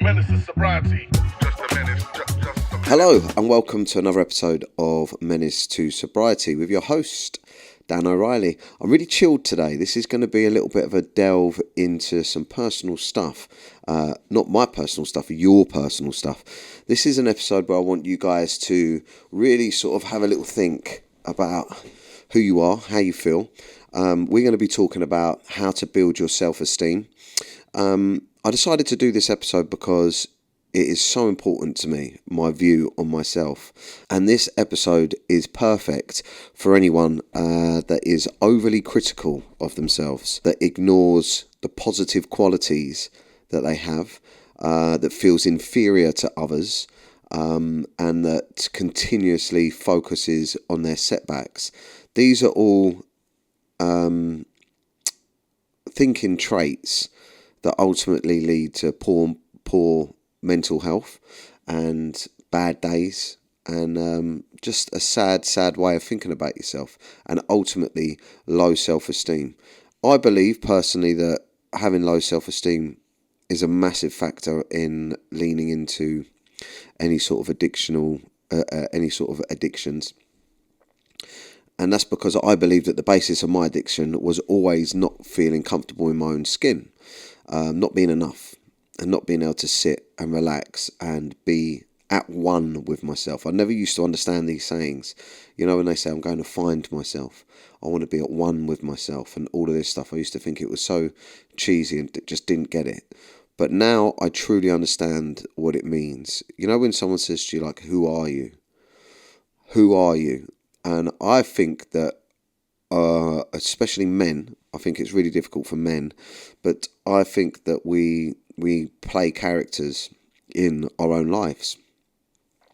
Menace is sobriety. Just a menace, just a menace. Hello and welcome to another episode of Menace to Sobriety with your host, Dan O'Reilly. I'm really chilled today. This is going to be a little bit of a delve into some personal stuff. Not my personal stuff, your personal stuff. This is an episode where I want you guys to really sort of have a little think about who you are, how you feel. We're going to be talking about how to build your self-esteem. I decided to do this episode because it is so important to me, my view on myself. And this episode is perfect for anyone that is overly critical of themselves, that ignores the positive qualities that they have, that feels inferior to others, and that continuously focuses on their setbacks. These are all thinking traits that ultimately lead to poor mental health and bad days and just a sad way of thinking about yourself, and ultimately low self-esteem. I believe personally that having low self-esteem is a massive factor in leaning into any sort of addictions. And that's because I believe that the basis of my addiction was always not feeling comfortable in my own skin, not being enough, and not being able to sit and relax and be at one with myself. I never used to understand these sayings. You know, when they say, I'm going to find myself, I want to be at one with myself, and all of this stuff. I used to think it was so cheesy and just didn't get it. But now I truly understand what it means. You know, when someone says to you, like, who are you? Who are you? And I think that, especially men, I think it's really difficult for men, but I think that we play characters in our own lives.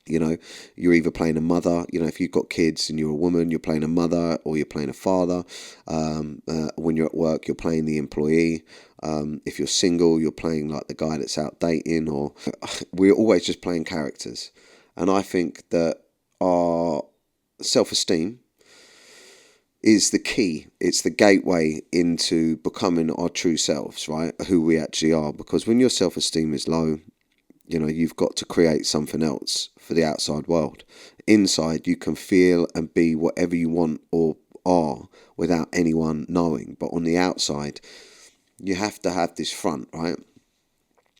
You know, you're either playing a mother, you know, if you've got kids and you're a woman, you're playing a mother, or you're playing a father. When you're at work, you're playing the employee. If you're single, you're playing like the guy that's out dating, or we're always just playing characters. And I think that our self-esteem is the key. It's the gateway into becoming our true selves, right? Who we actually are. Because when your self-esteem is low, you know, you've got to create something else for the outside world. Inside, you can feel and be whatever you want or are without anyone knowing. But on the outside, you have to have this front, right?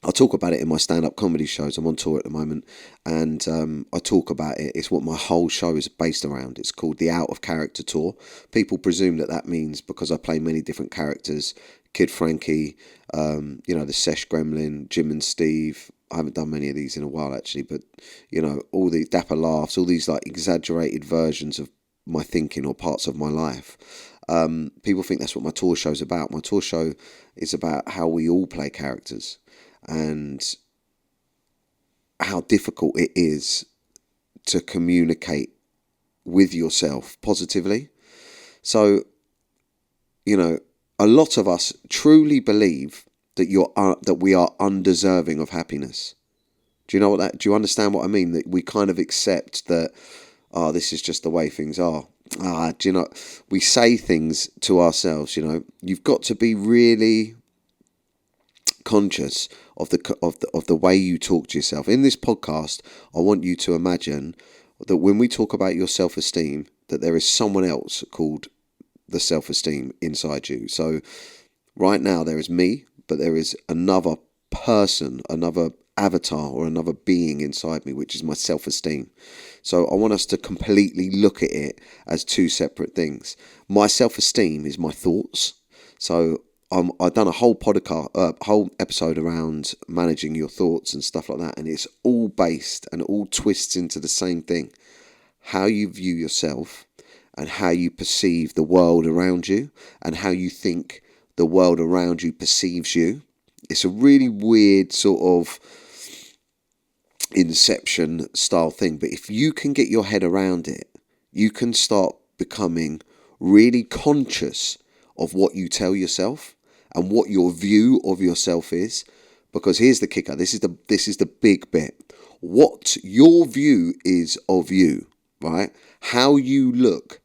I talk about it in my stand-up comedy shows. I'm on tour at the moment, and I talk about it. It's what my whole show is based around. It's called the Out of Character Tour. People presume that means because I play many different characters, Kid Frankie, you know, the Sesh Gremlin, Jim and Steve. I haven't done many of these in a while, actually, but, you know, all the Dapper Laughs, all these, like, exaggerated versions of my thinking or parts of my life. People think that's what my tour show's about. My tour show is about how we all play characters, and how difficult it is to communicate with yourself positively. So, you know, a lot of us truly believe that we are undeserving of happiness. Do you know what do you understand what I mean? That we kind of accept that, this is just the way things are. Do you know, we say things to ourselves, you know, you've got to be really conscious of the way you talk to yourself. In this podcast, I want you to imagine that when we talk about your self-esteem, that there is someone else called the self-esteem inside you. So right now there is me, but there is another person, another avatar or another being inside me, which is my self-esteem. So I want us to completely look at it as two separate things. My self-esteem is my thoughts. So I've done a whole whole episode around managing your thoughts and stuff like that, and it's all based and all twists into the same thing: how you view yourself and how you perceive the world around you, and how you think the world around you perceives you. It's a really weird sort of Inception style thing, but if you can get your head around it, you can start becoming really conscious of what you tell yourself and what your view of yourself is. Because here's the kicker, this is the big bit. What your view is of you, right? How you look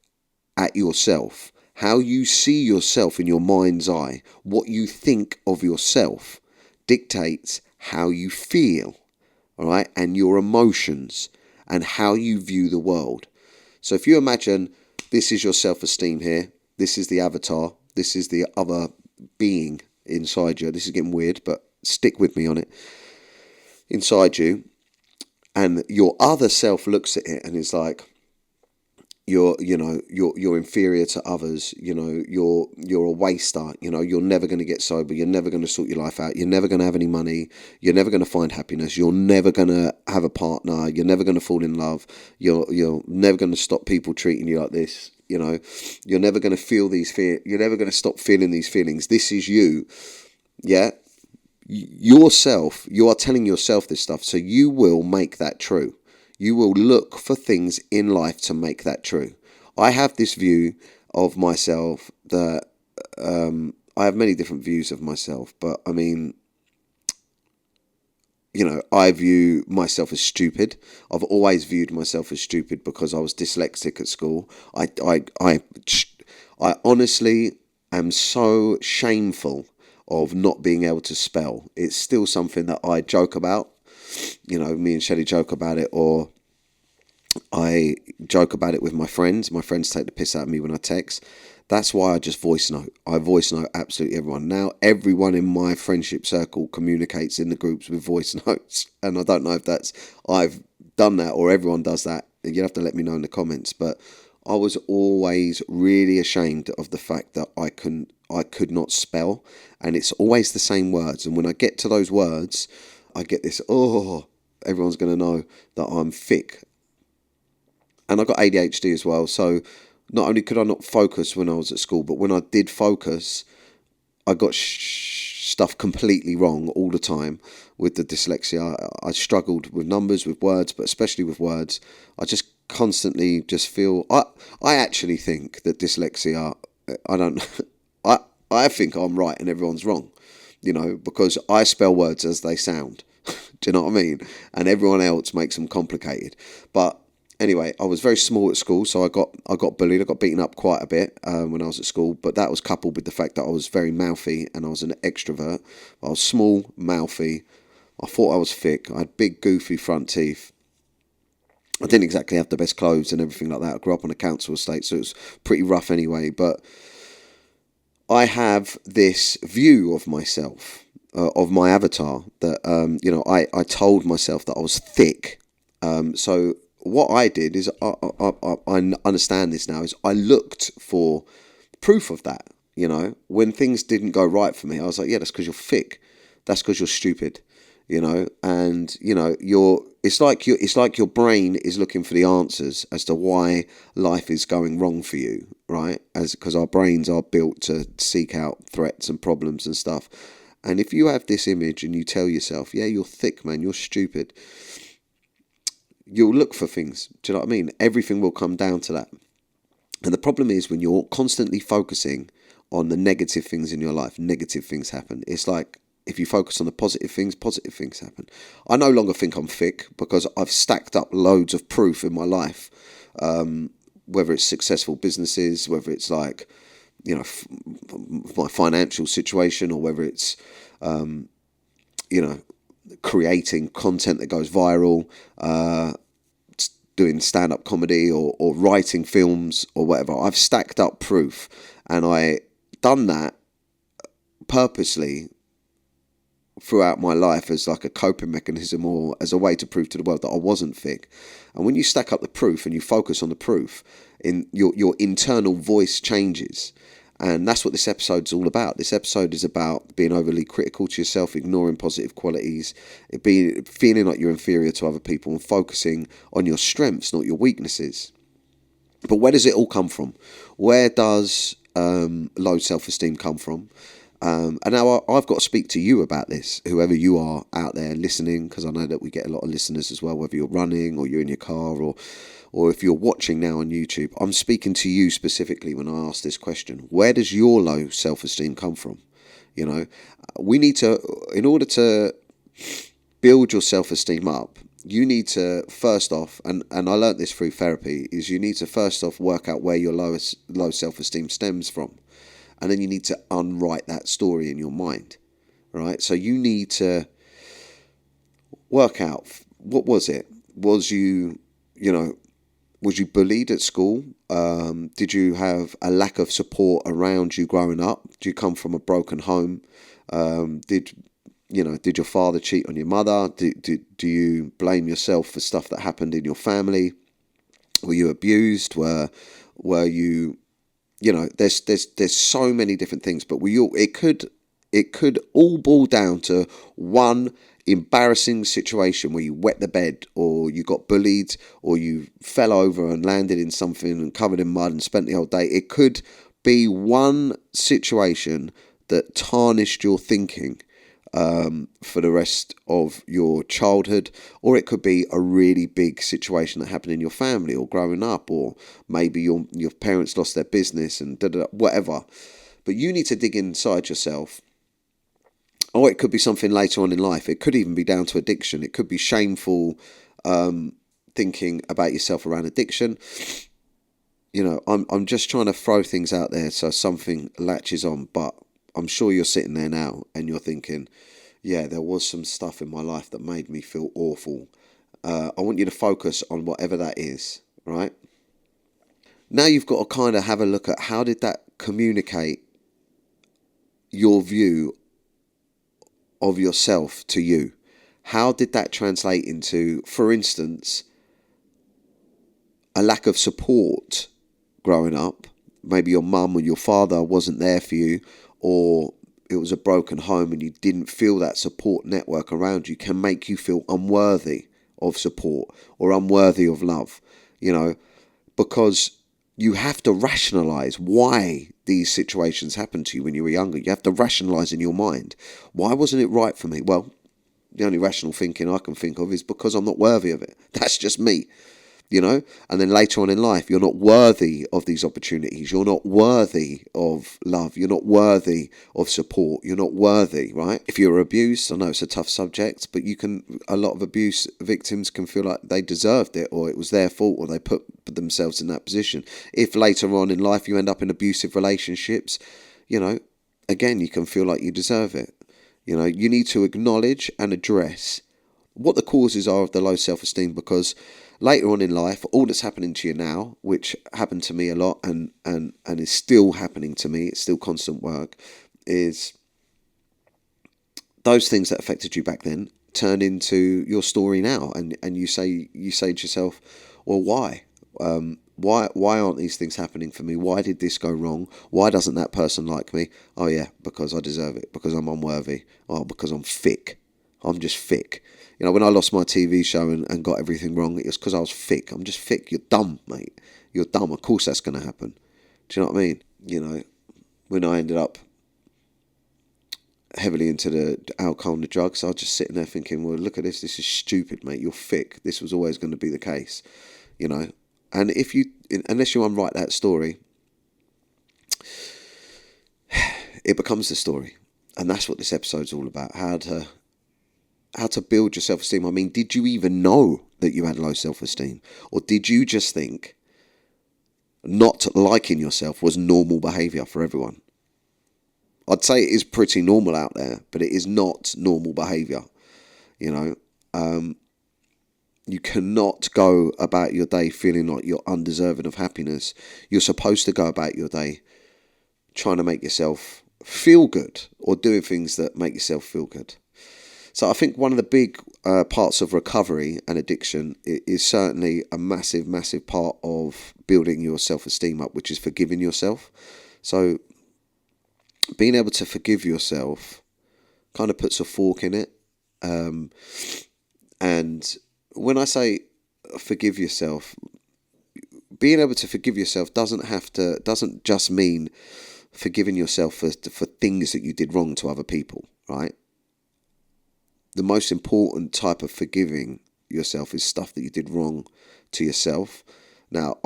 at yourself, how you see yourself in your mind's eye, what you think of yourself dictates how you feel, all right, and your emotions and how you view the world. So if you imagine this is your self-esteem here, this is the avatar, this is the other being inside you. This is getting weird, but stick with me on it. Inside you, and your other self looks at it and is like, you're inferior to others, you're a waster, you're never going to get sober, you're never going to sort your life out, you're never going to have any money, you're never going to find happiness, you're never going to have a partner, you're never going to fall in love, you're never going to stop people treating you like this, you're never going to feel these you're never going to stop feeling these feelings. This is you. Yeah, yourself, you are telling yourself this stuff, so you will make that true. You will look for things in life to make that true. I have this view of myself that I have many different views of myself, but I mean, I view myself as stupid. I've always viewed myself as stupid because I was dyslexic at school. I honestly am so shameful of not being able to spell. It's still something that I joke about. Me and Shelley joke about it, or I joke about it with my friends. My friends take the piss out of me when I text. That's why I just voice note. I voice note absolutely everyone. Now everyone in my friendship circle communicates in the groups with voice notes. And I don't know if I've done that or everyone does that. You'd have to let me know in the comments. But I was always really ashamed of the fact that I could not spell. And it's always the same words. And when I get to those words, I get this, everyone's going to know that I'm thick. And I got ADHD as well. So not only could I not focus when I was at school, but when I did focus, I got stuff completely wrong all the time with the dyslexia. I struggled with numbers, with words, but especially with words. I just constantly just feel, I actually think that dyslexia, I think I'm right and everyone's wrong. Because I spell words as they sound. Do you know what I mean? And everyone else makes them complicated. But anyway, I was very small at school, so I got bullied. I got beaten up quite a bit when I was at school. But that was coupled with the fact that I was very mouthy and I was an extrovert. I was small, mouthy. I thought I was thick. I had big, goofy front teeth. I didn't exactly have the best clothes and everything like that. I grew up on a council estate, so it was pretty rough anyway. But I have this view of myself, of my avatar, that, I told myself that I was thick. So what I did is, I understand this now, is I looked for proof of that. When things didn't go right for me, I was like, yeah, that's because you're thick. That's because you're stupid. And it's like your brain is looking for the answers as to why life is going wrong for you, right? Because our brains are built to seek out threats and problems and stuff. And if you have this image and you tell yourself, yeah, you're thick, man, you're stupid, you'll look for things. Do you know what I mean? Everything will come down to that. And the problem is when you're constantly focusing on the negative things in your life, negative things happen. It's like, if you focus on the positive things happen. I no longer think I'm thick because I've stacked up loads of proof in my life, whether it's successful businesses, whether it's like, my financial situation, or whether it's, creating content that goes viral, doing stand-up comedy or writing films or whatever. I've stacked up proof, and I done that purposely throughout my life as like a coping mechanism or as a way to prove to the world that I wasn't thick. And when you stack up the proof and you focus on the proof, in your internal voice changes. And that's what this episode's all about. This episode is about being overly critical to yourself, ignoring positive qualities, feeling like you're inferior to other people, and focusing on your strengths, not your weaknesses. But where does it all come from? Where does low self-esteem come from? And now I've got to speak to you about this, whoever you are out there listening, because I know that we get a lot of listeners as well, whether you're running or you're in your car or if you're watching now on YouTube. I'm speaking to you specifically when I ask this question. Where does your low self-esteem come from? We need to, in order to build your self-esteem up, you need to first off, and I learnt this through therapy, is you need to first off work out where your low self-esteem stems from. And then you need to unwrite that story in your mind, right? So you need to work out, what was it? Was you, you know, was you bullied at school? Did you have a lack of support around you growing up? Do you come from a broken home? Did your father cheat on your mother? Do you blame yourself for stuff that happened in your family? Were you abused? Were you, there's so many different things, but it could all boil down to one embarrassing situation where you wet the bed, or you got bullied, or you fell over and landed in something and covered in mud and spent the whole day. It could be one situation that tarnished your thinking for the rest of your childhood, or it could be a really big situation that happened in your family or growing up, or maybe your parents lost their business and whatever. But you need to dig inside yourself. Or it could be something later on in life. It could even be down to addiction. It could be shameful thinking about yourself around addiction. I'm just trying to throw things out there so something latches on. But I'm sure you're sitting there now and you're thinking, yeah, there was some stuff in my life that made me feel awful. I want you to focus on whatever that is, right? Now you've got to kind of have a look at how did that communicate your view of yourself to you. How did that translate into, for instance, a lack of support growing up? Maybe your mum or your father wasn't there for you, or it was a broken home and you didn't feel that support network around you, can make you feel unworthy of support or unworthy of love, because you have to rationalize why these situations happened to you when you were younger. You have to rationalize in your mind, why wasn't it right for me? Well, the only rational thinking I can think of is because I'm not worthy of it. That's just me. And then later on in life, you're not worthy of these opportunities. You're not worthy of love. You're not worthy of support. You're not worthy, right? If you're abused, I know it's a tough subject, but a lot of abuse victims can feel like they deserved it, or it was their fault, or they put themselves in that position. If later on in life you end up in abusive relationships, again, you can feel like you deserve it. You need to acknowledge and address what the causes are of the low self-esteem, because later on in life, all that's happening to you now, which happened to me a lot and is still happening to me, it's still constant work, is those things that affected you back then turn into your story now, and you say to yourself, well, why? Why aren't these things happening for me? Why did this go wrong? Why doesn't that person like me? Oh yeah, because I deserve it, because I'm unworthy. Oh, because I'm thick. I'm just thick. When I lost my TV show and got everything wrong, it was because I was thick. I'm just thick. You're dumb, mate. You're dumb. Of course that's going to happen. Do you know what I mean? When I ended up heavily into the alcohol and the drugs, I was just sitting there thinking, well, look at this. This is stupid, mate. You're thick. This was always going to be the case, And unless you unwrite that story, it becomes the story. And that's what this episode's all about. How to build your self-esteem. I mean, did you even know that you had low self-esteem? Or did you just think not liking yourself was normal behaviour for everyone? I'd say it is pretty normal out there, but it is not normal behaviour. You cannot go about your day feeling like you're undeserving of happiness. You're supposed to go about your day trying to make yourself feel good, or doing things that make yourself feel good. So I think one of the big parts of recovery and addiction is certainly a massive, massive part of building your self-esteem up, which is forgiving yourself. So being able to forgive yourself kind of puts a fork in it. And when I say forgive yourself, being able to forgive yourself doesn't just mean forgiving yourself for things that you did wrong to other people, right? The most important type of forgiving yourself is stuff that you did wrong to yourself. Now,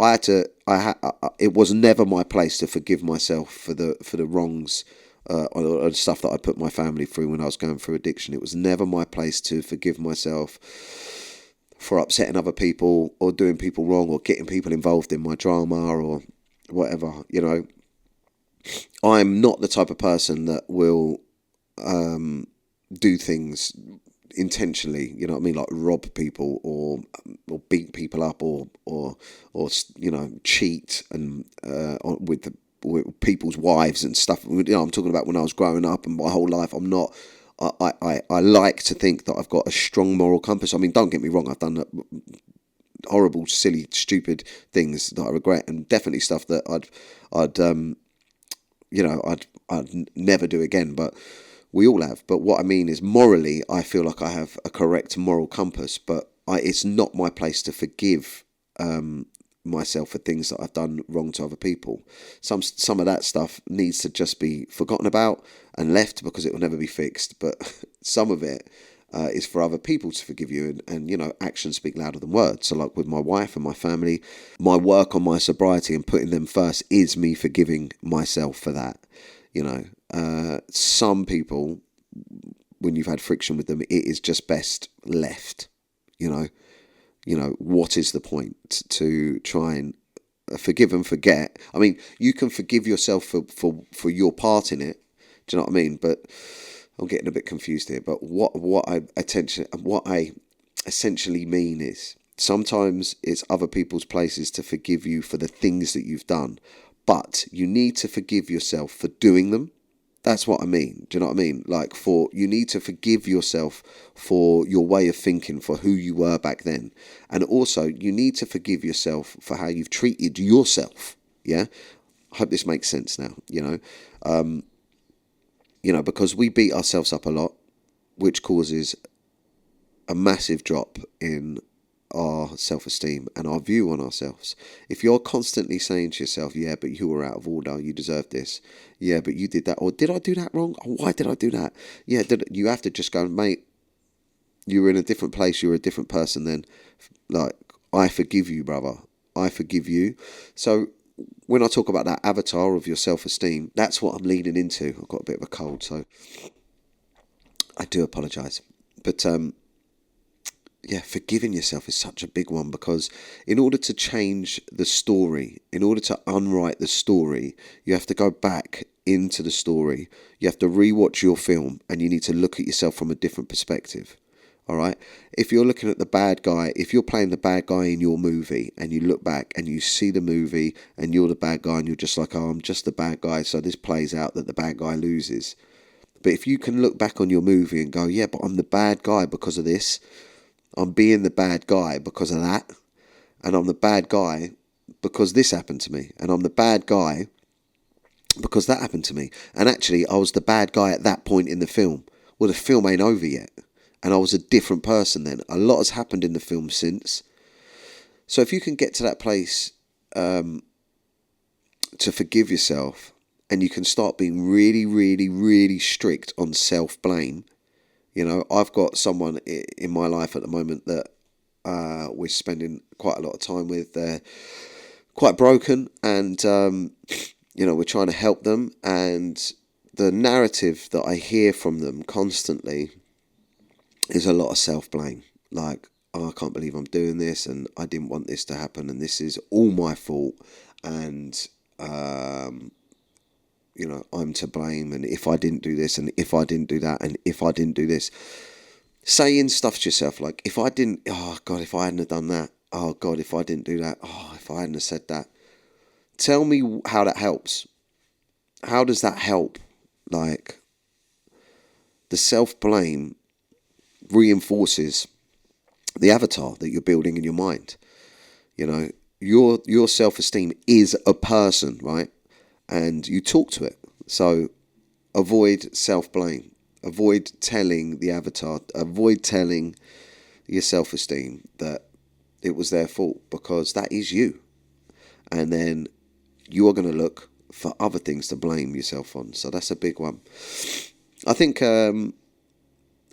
it was never my place to forgive myself for the wrongs or the stuff that I put my family through when I was going through addiction. It was never my place to forgive myself for upsetting other people or doing people wrong or getting people involved in my drama or whatever. I'm not the type of person that will do things intentionally, you know what I mean, like rob people or beat people up or cheat and with people's wives and stuff. You know, I'm talking about when I was growing up and my whole life. I'm not. I like to think that I've got a strong moral compass. I mean, don't get me wrong. I've done horrible, silly, stupid things that I regret, and definitely stuff that I'd never do again. But we all have. But what I mean is, morally, I feel like I have a correct moral compass. But it's not my place to forgive myself for things that I've done wrong to other people. Some of that stuff needs to just be forgotten about and left because it will never be fixed. But some of it is for other people to forgive you, and actions speak louder than words. So like with my wife and my family, my work on my sobriety and putting them first is me forgiving myself for that. Some people, when you've had friction with them, it is just best left. What is the point to try and forgive and forget? I mean, you can forgive yourself for your part in it. Do you know what I mean? But I'm getting a bit confused here. But what I essentially mean is, sometimes it's other people's places to forgive you for the things that you've done, but you need to forgive yourself for doing them. That's what I mean. Do you know what I mean? Like, you need to forgive yourself for your way of thinking, for who you were back then. And also, you need to forgive yourself for how you've treated yourself. Yeah? I hope this makes sense now, because we beat ourselves up a lot, which causes a massive drop in our self-esteem and our view on ourselves. If you're constantly saying to yourself, yeah, but you were out of order, you deserve this, yeah, but you did that, or did I do that wrong, or why did I do that, yeah, you have to just go, mate, you were in a different place, you were a different person then. Like, I forgive you, brother, I forgive you. So when I talk about that avatar of your self-esteem, that's what I'm leaning into. I've got a bit of a cold, so I do apologise, but yeah, forgiving yourself is such a big one, because in order to change the story, in order to unwrite the story, you have to go back into the story. You have to rewatch your film, and you need to look at yourself from a different perspective. All right? If you're looking at the bad guy, if you're playing the bad guy in your movie and you look back and you see the movie and you're the bad guy and you're just like, oh, I'm just the bad guy, so this plays out that the bad guy loses. But if you can look back on your movie and go, yeah, but I'm the bad guy because of this, I'm being the bad guy because of that, and I'm the bad guy because this happened to me, and I'm the bad guy because that happened to me, and actually I was the bad guy at that point in the film. Well, the film ain't over yet, and I was a different person then. A lot has happened in the film since. So if you can get to that place to forgive yourself, and you can start being really, really, really strict on self-blame. I've got someone in my life at the moment that we're spending quite a lot of time with. They're quite broken, and we're trying to help them. And the narrative that I hear from them constantly is a lot of self-blame. Like, oh, I can't believe I'm doing this, and I didn't want this to happen, and this is all my fault, and I'm to blame, and if I didn't do this, and if I didn't do that, and if I didn't do this. Saying stuff to yourself like, if I didn't, oh God, if I hadn't have done that, oh God, if I didn't do that, oh, if I hadn't have said that. Tell me how that helps. How does that help? Like, the self-blame reinforces the avatar that you're building in your mind. Your self-esteem is a person, right? And you talk to it. So avoid self-blame. Avoid telling the avatar, avoid telling your self-esteem that it was their fault, because that is you. And then you are going to look for other things to blame yourself on. So that's a big one. I think a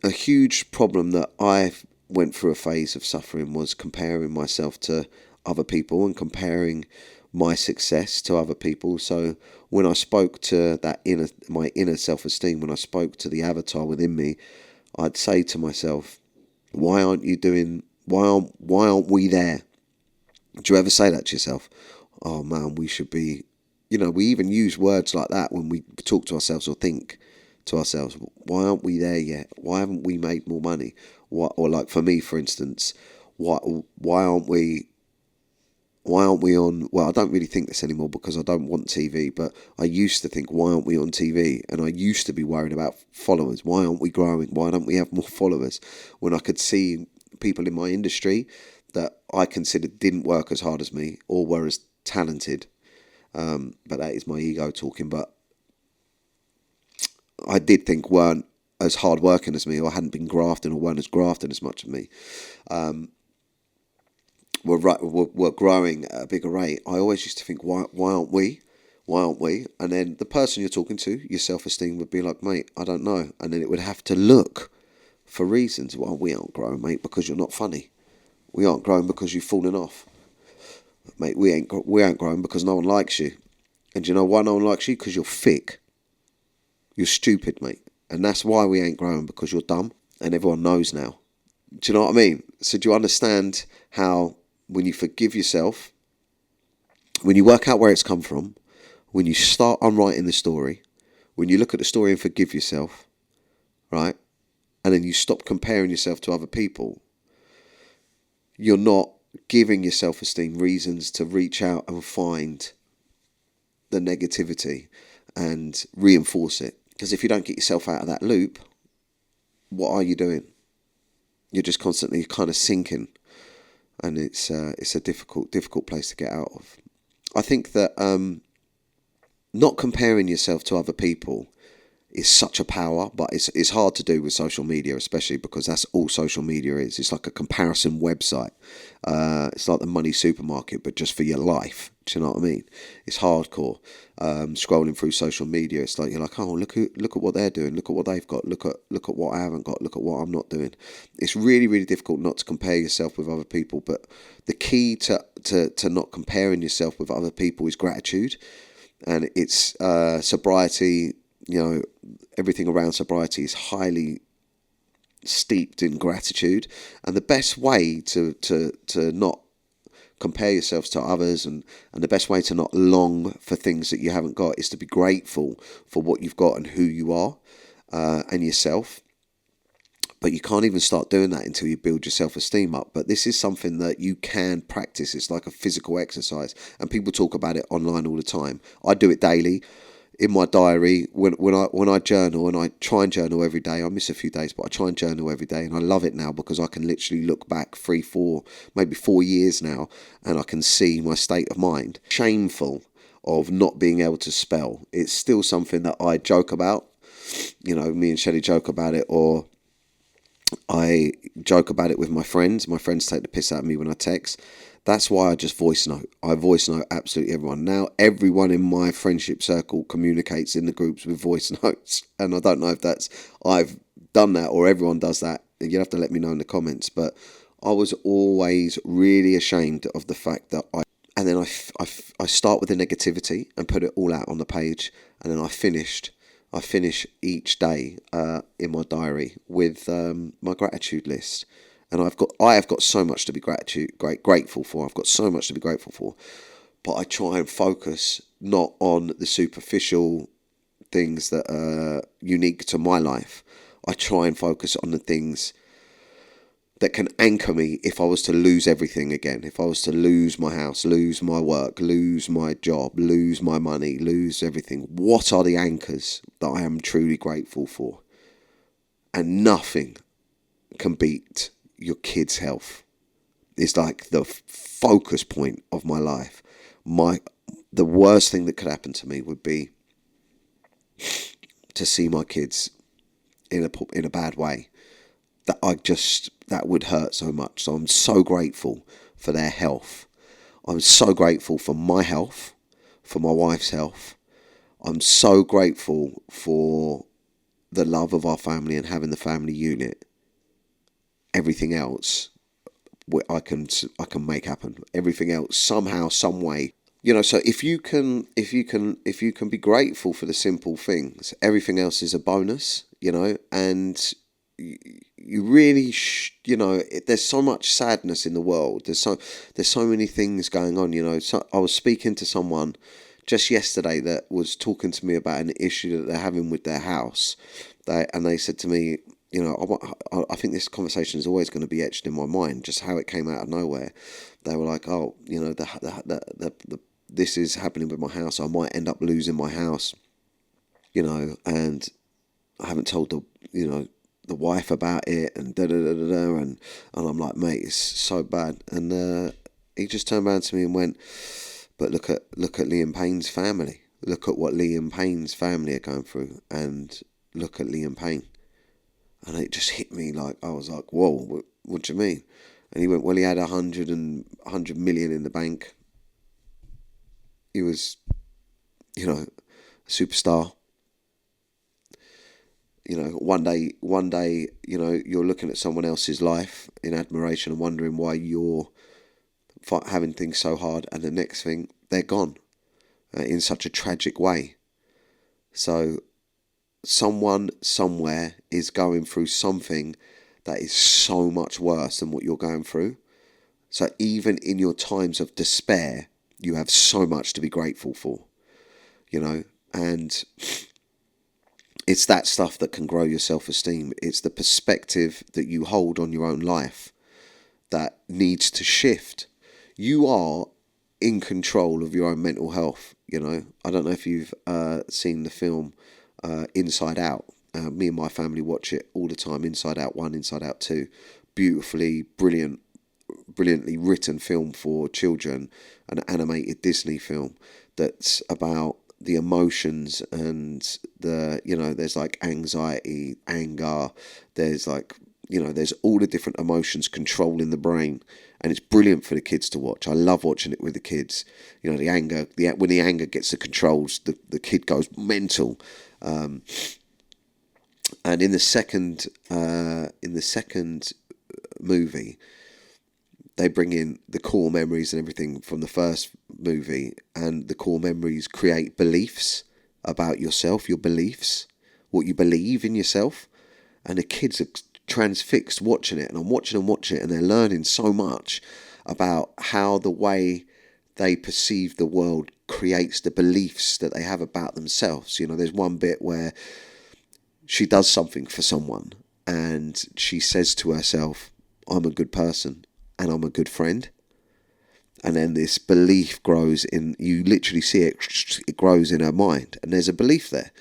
huge problem that I went through a phase of suffering was comparing myself to other people and comparing my success to other people. So when I spoke to my inner self-esteem, when I spoke to the avatar within me, I'd say to myself, why aren't we there? Do you ever say that to yourself? Oh man, we should be, we even use words like that when we talk to ourselves or think to ourselves. Why aren't we there yet? Why haven't we made more money? or like for me, for instance, why why aren't we why aren't we on? Well, I don't really think this anymore because I don't want TV. But I used to think, why aren't we on TV? And I used to be worried about followers. Why aren't we growing? Why don't we have more followers? When I could see people in my industry that I considered didn't work as hard as me or were as talented. But that is my ego talking. But I did think weren't as hard working as me, or hadn't been grafting, or weren't as grafting as much as me. Were growing at a bigger rate. I always used to think, why aren't we? Why aren't we? And then the person you're talking to, your self-esteem would be like, mate, I don't know. And then it would have to look for reasons. Well, we aren't growing, mate, because you're not funny. We aren't growing because you've fallen off. Mate, we ain't growing because no one likes you. And do you know why no one likes you? Because you're thick. You're stupid, mate. And that's why we ain't growing, because you're dumb. And everyone knows now. Do you know what I mean? So do you understand how when you forgive yourself, when you work out where it's come from, when you start unwriting the story, when you look at the story and forgive yourself, right? And then you stop comparing yourself to other people, you're not giving your self-esteem reasons to reach out and find the negativity and reinforce it. Because if you don't get yourself out of that loop, what are you doing? You're just constantly kind of sinking, and it's a difficult place to get out of. I think that not comparing yourself to other people is such a power, but it's hard to do with social media, especially because that's all social media is. It's like a comparison website. It's like the money supermarket, but just for your life. Do you know what I mean? It's hardcore. Scrolling through social media, it's like you're like, oh, look at what they're doing. Look at what they've got. Look at what I haven't got. Look at what I'm not doing. It's really, really difficult not to compare yourself with other people. But the key to not comparing yourself with other people is gratitude, and it's sobriety. You know, everything around sobriety is highly steeped in gratitude, and the best way to not compare yourselves to others, and the best way to not long for things that you haven't got, is to be grateful for what you've got and who you are, and yourself. But you can't even start doing that until you build your self-esteem up. But this is something that you can practice. It's like a physical exercise, and people talk about it online all the time. I do it daily. In my diary, when I journal, and I try and journal every day. I miss a few days, but I try and journal every day, and I love it now because I can literally look back 3, 4, maybe 4 years now, and I can see my state of mind. Shameful of not being able to spell. It's still something that I joke about. You know, me and Shelley joke about it, or I joke about it with my friends. My friends take the piss out of me when I text. That's why I just voice note. I voice note absolutely everyone. Now everyone in my friendship circle communicates in the groups with voice notes. And I don't know if I've done that or everyone does that. You'll have to let me know in the comments. But I was always really ashamed of the fact that and then I start with the negativity and put it all out on the page. And then I finish each day in my diary with my gratitude list. And I have got so much to be grateful for. I've got so much to be grateful for. But I try and focus not on the superficial things that are unique to my life. I try and focus on the things that can anchor me if I was to lose everything again. If I was to lose my house, lose my work, lose my job, lose my money, lose everything. What are the anchors that I am truly grateful for? And nothing can beat your kid's health. It's like the focus point of my life. The worst thing that could happen to me would be to see my kids in a bad way. That would hurt so much. So I'm so grateful for their health. I'm so grateful for my health, for my wife's health. I'm so grateful for the love of our family and having the family unit. Everything else I can make happen. Everything else somehow, some way. You know, so if you can be grateful for the simple things, everything else is a bonus. You know, and you really, there's so much sadness in the world. There's so many things going on. You know, so I was speaking to someone just yesterday that was talking to me about an issue that they're having with their house. And they said to me, I think this conversation is always going to be etched in my mind, just how it came out of nowhere. They were like, oh, this is happening with my house. I might end up losing my house, and I haven't told the wife about it, and da da da da da, and I'm like, mate, it's so bad. And he just turned around to me and went, but look at Liam Payne's family. Look at what Liam Payne's family are going through, and look at Liam Payne. And it just hit me like, I was like, whoa, what do you mean? And he went, well, he had 100 million in the bank. He was, a superstar. One day, you're looking at someone else's life in admiration and wondering why you're having things so hard, and the next thing, they're gone in such a tragic way. So someone somewhere is going through something that is so much worse than what you're going through. So even in your times of despair, you have so much to be grateful for, and it's that stuff that can grow your self-esteem. It's the perspective that you hold on your own life that needs to shift. You are in control of your own mental health, I don't know if you've seen the film Inside Out. Me and my family watch it all the time. Inside Out 1, Inside Out 2. Beautifully, brilliantly written film for children. An animated Disney film that's about the emotions and there's like anxiety, anger. There's there's all the different emotions controlling the brain. And it's brilliant for the kids to watch. I love watching it with the kids. The anger, when the anger gets the controls, the kid goes mental. And in the second movie, they bring in the core memories and everything from the first movie, and the core memories create beliefs about yourself, your beliefs, what you believe in yourself, and the kids are transfixed watching it, and I'm watching them watch it, and they're learning so much about how the way they perceive the world creates the beliefs that they have about themselves. There's one bit where she does something for someone and she says to herself, I'm a good person and I'm a good friend. And then this belief grows in, you literally see it grows in her mind, and there's a belief there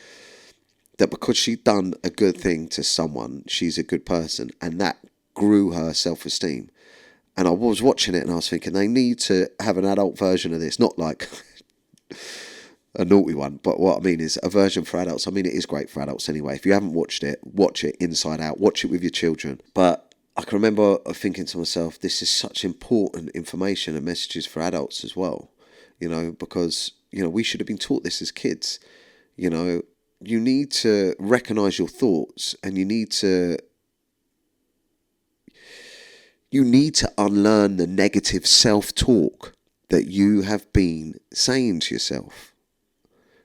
that because she'd done a good thing to someone, she's a good person, and that grew her self-esteem. And I was watching it and I was thinking, they need to have an adult version of this, not like a naughty one, but what I mean is a version for adults. I mean, it is great for adults anyway. If you haven't watched it, watch it Inside Out, watch it with your children. But I can remember thinking to myself, this is such important information and messages for adults as well, because, we should have been taught this as kids. You need to recognise your thoughts, and you need to unlearn the negative self-talk that you have been saying to yourself.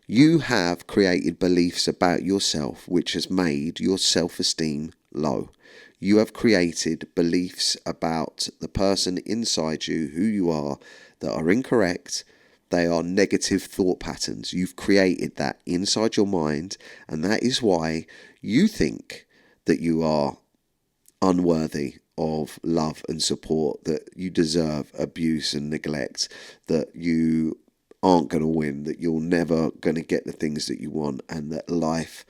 You have created beliefs about yourself which has made your self-esteem low. You have created beliefs about the person inside you, who you are, that are incorrect. They are negative thought patterns. You've created that inside your mind, and that is why you think that you are unworthy of love and support, that you deserve abuse and neglect, that you aren't going to win, that you're never going to get the things that you want, and that life,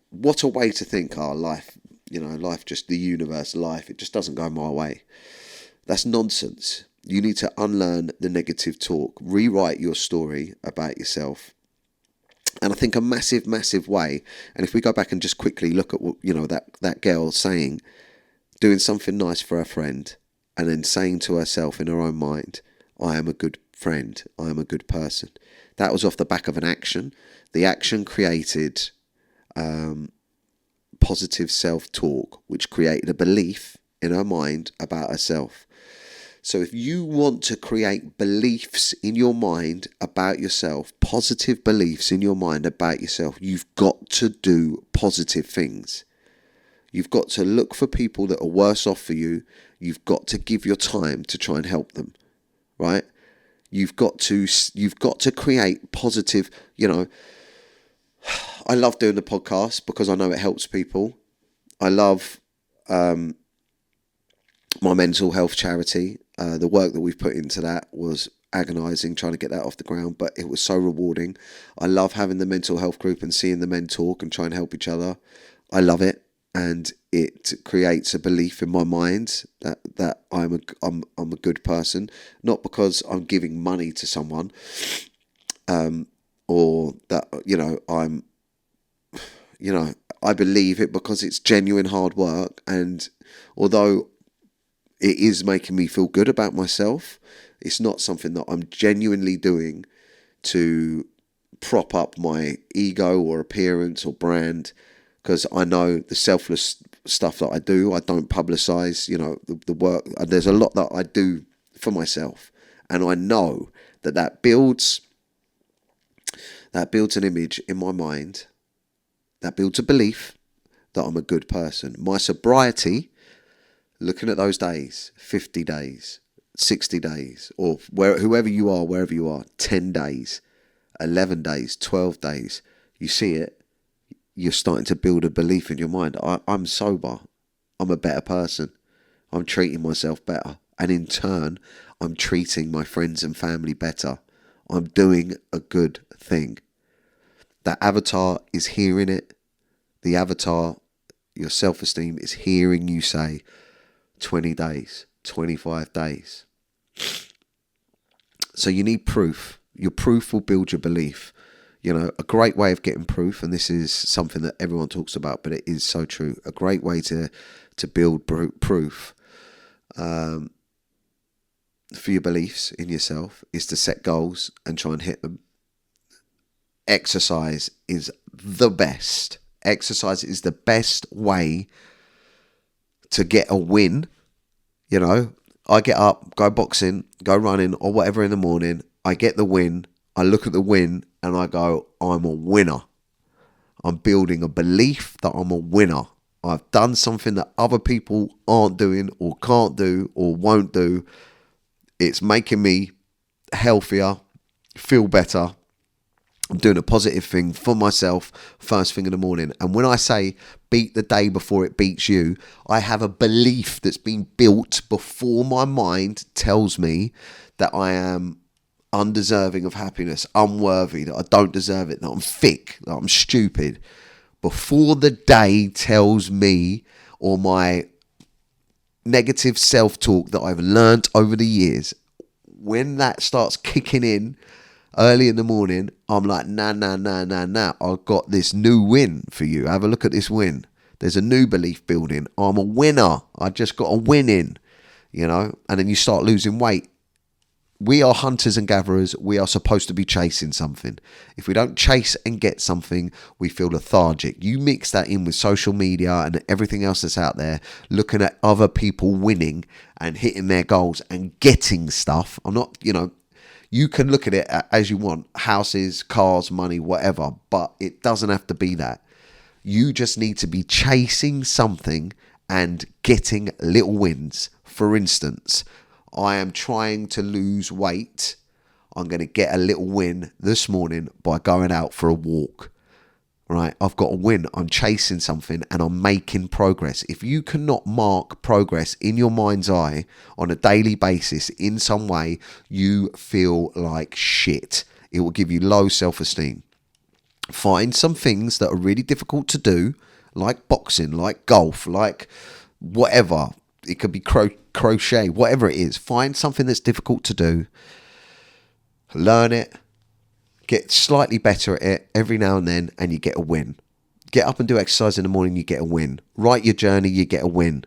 what a way to think, life, life, just the universe, life, it just doesn't go my way. That's nonsense. You need to unlearn the negative talk, rewrite your story about yourself. And I think a massive, massive way, and if we go back and just quickly look at what, that girl saying, doing something nice for her friend, and then saying to herself in her own mind, I am a good friend, I am a good person. That was off the back of an action. The action created positive self-talk, which created a belief in her mind about herself. So if you want to create beliefs in your mind about yourself, positive beliefs in your mind about yourself, you've got to do positive things. You've got to look for people that are worse off for you. You've got to give your time to try and help them, right? You've got to create positive, I love doing the podcast because I know it helps people. I love my mental health charity. The work that we've put into that was agonising, trying to get that off the ground, but it was so rewarding. I love having the mental health group and seeing the men talk and try and help each other. I love it, and it creates a belief in my mind that I'm a good person, not because I'm giving money to someone, or that I believe it because it's genuine hard work, and although it is making me feel good about myself, it's not something that I'm genuinely doing to prop up my ego or appearance or brand, because I know the selfless stuff that I do, I don't publicize, the work. There's a lot that I do for myself, and I know that builds an image in my mind, that builds a belief that I'm a good person. My sobriety, looking at those days, 50 days, 60 days, or wherever you are, 10 days, 11 days, 12 days, you see it, you're starting to build a belief in your mind. I'm sober. I'm a better person. I'm treating myself better. And in turn, I'm treating my friends and family better. I'm doing a good thing. That avatar is hearing it. The avatar, your self-esteem, is hearing you say 20 days, 25 days. So you need proof. Your proof will build your belief. A great way of getting proof, and this is something that everyone talks about, but it is so true. A great way to build proof for your beliefs in yourself is to set goals and try and hit them. Exercise is the best. Exercise is the best way to get a win. I get up, go boxing, go running or whatever in the morning. I get the win. I look at the win and I go, I'm a winner. I'm building a belief that I'm a winner. I've done something that other people aren't doing or can't do or won't do. It's making me healthier, feel better. I'm doing a positive thing for myself first thing in the morning. And when I say beat the day before it beats you, I have a belief that's been built before my mind tells me that I am undeserving of happiness, unworthy, that I don't deserve it, that I'm thick, that I'm stupid. Before the day tells me, or my negative self-talk that I've learnt over the years, when that starts kicking in early in the morning, I'm like, nah, I've got this new win for you. Have a look at this win. There's a new belief building. I'm a winner. I just got a win in, and then you start losing weight. We are hunters and gatherers. We are supposed to be chasing something. If we don't chase and get something, we feel lethargic. You mix that in with social media and everything else that's out there, looking at other people winning and hitting their goals and getting stuff. You can look at it as you want, houses, cars, money, whatever, but it doesn't have to be that. You just need to be chasing something and getting little wins. For instance, I am trying to lose weight. I'm going to get a little win this morning by going out for a walk. Right? I've got a win. I'm chasing something and I'm making progress. If you cannot mark progress in your mind's eye on a daily basis in some way, you feel like shit. It will give you low self-esteem. Find some things that are really difficult to do, like boxing, like golf, like whatever. It could be crochet, whatever it is. Find something that's difficult to do. Learn it. Get slightly better at it every now and then, and you get a win. Get up and do exercise in the morning, you get a win. Write your journey, you get a win.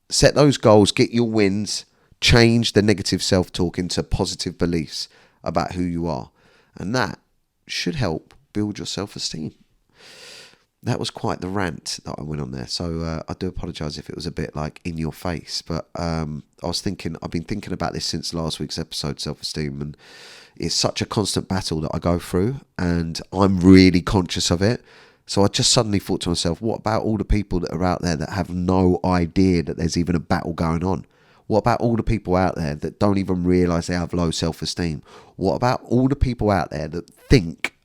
Set those goals, get your wins. Change the negative self-talk into positive beliefs about who you are. And that should help build your self-esteem. That was quite the rant that I went on there. So I do apologise if it was a bit like in your face. But I've been thinking about this since last week's episode, self-esteem. And it's such a constant battle that I go through. And I'm really conscious of it. So I just suddenly thought to myself, what about all the people that are out there that have no idea that there's even a battle going on? What about all the people out there that don't even realise they have low self-esteem? What about all the people out there that think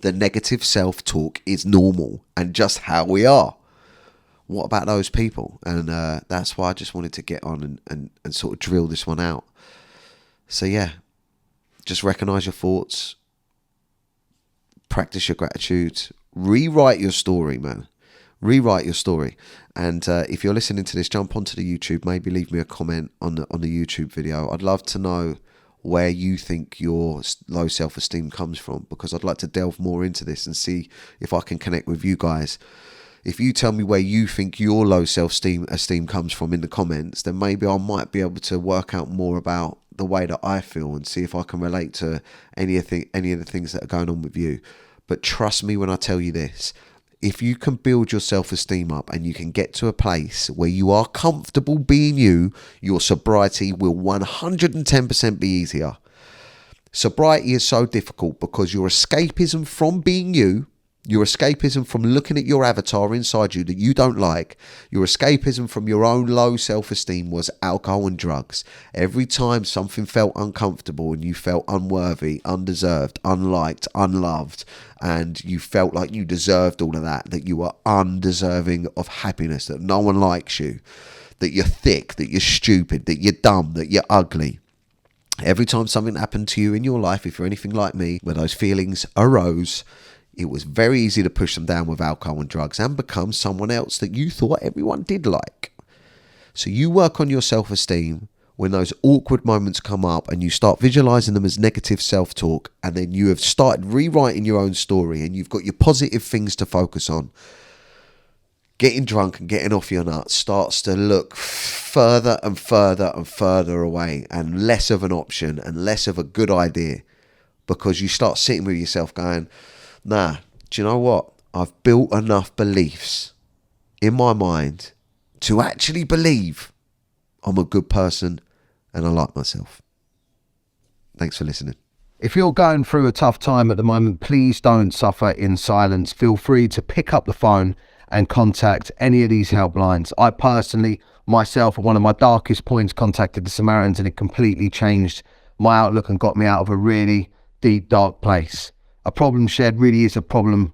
the negative self-talk is normal and just how we are? what about those people? And that's why I just wanted to get on and sort of drill this one out. So yeah, just recognise your thoughts, practice your gratitude, rewrite your story, man. Rewrite your story. And if you're listening to this, jump onto the YouTube, maybe leave me a comment on the YouTube video. I'd love to know where you think your low self-esteem comes from, because I'd like to delve more into this and see if I can connect with you guys. If you tell me where you think your low self-esteem comes from in the comments, then maybe I might be able to work out more about the way that I feel and see if I can relate to any of the things that are going on with you. But trust me when I tell you this, if you can build your self-esteem up and you can get to a place where you are comfortable being you, your sobriety will 110% be easier. Sobriety is so difficult because your escapism from being you, your escapism from looking at your avatar inside you that you don't like, your escapism from your own low self-esteem was alcohol and drugs. Every time something felt uncomfortable and you felt unworthy, undeserved, unliked, unloved, and you felt like you deserved all of that you were undeserving of happiness, that no one likes you, that you're thick, that you're stupid, that you're dumb, that you're ugly. Every time something happened to you in your life, if you're anything like me, where those feelings arose, it was very easy to push them down with alcohol and drugs and become someone else that you thought everyone did like. So you work on your self-esteem when those awkward moments come up and you start visualizing them as negative self-talk, and then you have started rewriting your own story and you've got your positive things to focus on. Getting drunk and getting off your nuts starts to look further and further and further away and less of an option and less of a good idea, because you start sitting with yourself going, nah, do you know what? I've built enough beliefs in my mind to actually believe I'm a good person and I like myself. Thanks for listening. If you're going through a tough time at the moment, please don't suffer in silence. Feel free to pick up the phone and contact any of these helplines. I personally, myself, at one of my darkest points, contacted the Samaritans, and it completely changed my outlook and got me out of a really deep, dark place. A problem shared really is a problem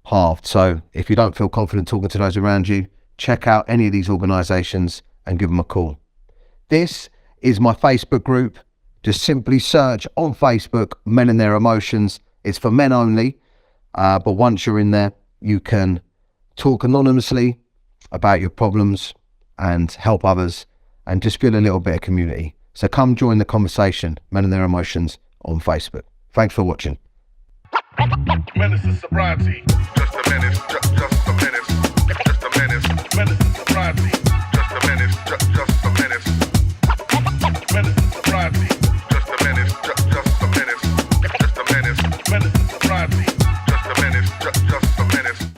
halved. So if you don't feel confident talking to those around you, check out any of these organisations and give them a call. This is my Facebook group. Just simply search on Facebook, Men and Their Emotions. It's for men only. But once you're in there, you can talk anonymously about your problems and help others and just feel a little bit of community. So come join the conversation, Men and Their Emotions, on Facebook. Thanks for watching. Menace is sobriety. Just a menace. Just a menace. Just a menace. Menace is sobriety. Just a menace.